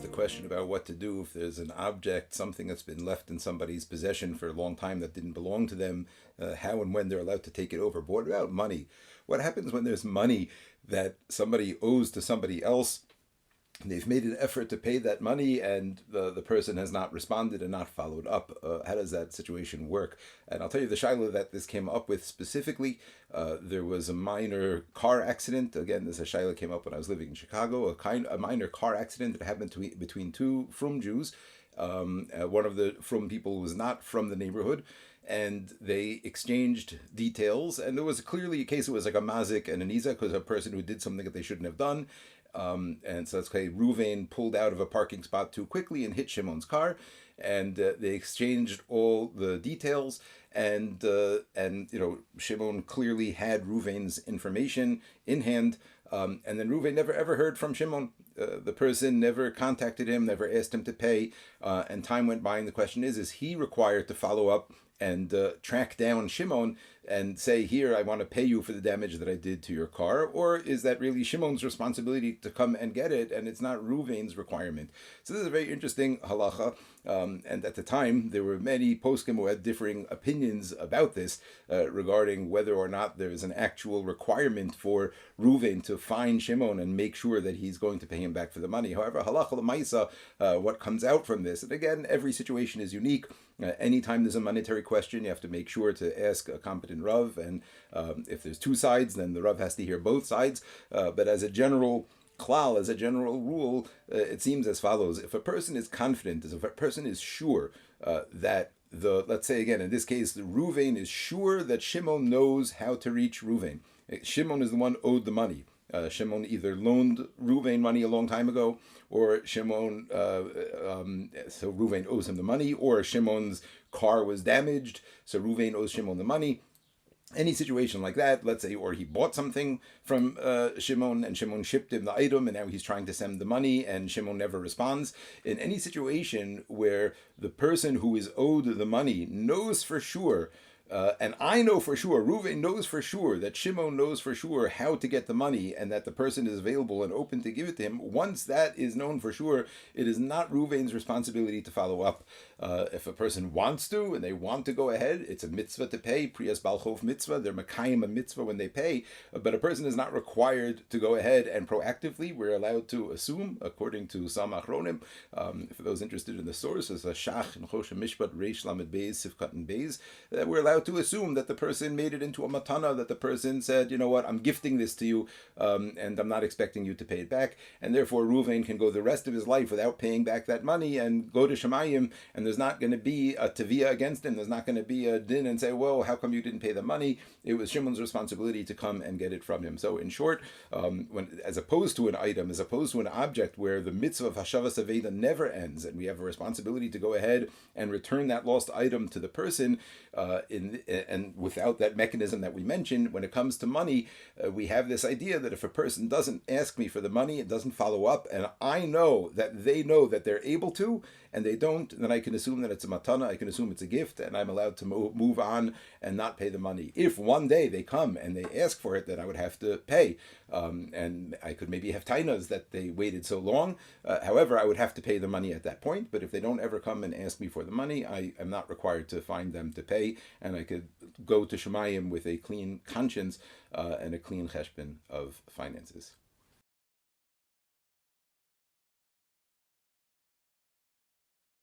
The question about what to do if there's an object, something that's been left in somebody's possession for a long time that didn't belong to them, how and when they're allowed to take it over. But what about money? What happens when there's money that somebody owes to somebody else? They've made an effort to pay that money and the person has not responded and not followed up. How does that situation work? And I'll tell you the shaila that this came up with specifically. There was a minor car accident. Again, this shaila came up when I was living in Chicago. A minor car accident that happened between two Frum Jews. One of the Frum people was not from the neighborhood, and they exchanged details. And there was clearly a case. It was like a mazik and an iza, because a person who did something that they shouldn't have done. And so that's okay. Ruvain pulled out of a parking spot too quickly and hit Shimon's car, and they exchanged all the details. And Shimon clearly had Ruvain's information in hand. And then Ruvain never ever heard from Shimon. The person never contacted him, never asked him to pay. And time went by, and the question is he required to follow up and track down Shimon and say, here, I want to pay you for the damage that I did to your car? Or is that really Shimon's responsibility to come and get it, and it's not Ruvain's requirement? So this is a very interesting halacha. And at the time, there were many poskim who had differing opinions about this regarding whether or not there is an actual requirement for Ruvain to find Shimon and make sure that he's going to pay him back for the money. However, halacha l'maisa, what comes out from this, and again, every situation is unique. Anytime there's a monetary question, you have to make sure to ask a competent Rav, and if there's two sides, then the Rav has to hear both sides. But as a general klal, as a general rule, it seems as follows. If a person is confident, if a person is sure that let's say again, in this case, the Ruvain is sure that Shimon knows how to reach Ruvain. Shimon is the one owed the money. Shimon either loaned Ruvain money a long time ago, or Shimon, so Ruvain owes him the money, or Shimon's car was damaged, so Ruvain owes Shimon the money. Any situation like that, let's say, or he bought something from Shimon and Shimon shipped him the item and now he's trying to send the money and Shimon never responds. In any situation where the person who is owed the money knows for sure, and I know for sure, Ruvain knows for sure that Shimon knows for sure how to get the money and that the person is available and open to give it to him. Once that is known for sure, it is not Ruvain's responsibility to follow up. If a person wants to and they want to go ahead, it's a mitzvah to pay, priyas balchov mitzvah, they're makayim a mitzvah when they pay, but a person is not required to go ahead and proactively. We're allowed to assume, according to some achronim, for those interested in the source, as a shach and choshe mishpat reish lamed beis sifkat and beis, we're allowed to assume that the person made it into a matana, that the person said, you know what, I'm gifting this to you, and I'm not expecting you to pay it back, and therefore Ruvain can go the rest of his life without paying back that money and go to Shemayim, and there's not going to be a teviyah against him, there's not going to be a din and say, well, how come you didn't pay the money? It was Shimon's responsibility to come and get it from him. So in short, as opposed to an item, as opposed to an object where the mitzvah of Hashavas Aveda never ends, and we have a responsibility to go ahead and return that lost item to the person, and without that mechanism that we mentioned, when it comes to money, we have this idea that if a person doesn't ask me for the money, it doesn't follow up, and I know that they know that they're able to, and they don't, then I can assume that it's a matana, I can assume it's a gift, and I'm allowed to move on and not pay the money. If one day they come and they ask for it, then I would have to pay, and I could maybe have tainas that they waited so long. However, I would have to pay the money at that point, but if they don't ever come and ask me for the money, I am not required to find them to pay, and I could go to Shemayim with a clean conscience and a clean cheshbon of finances.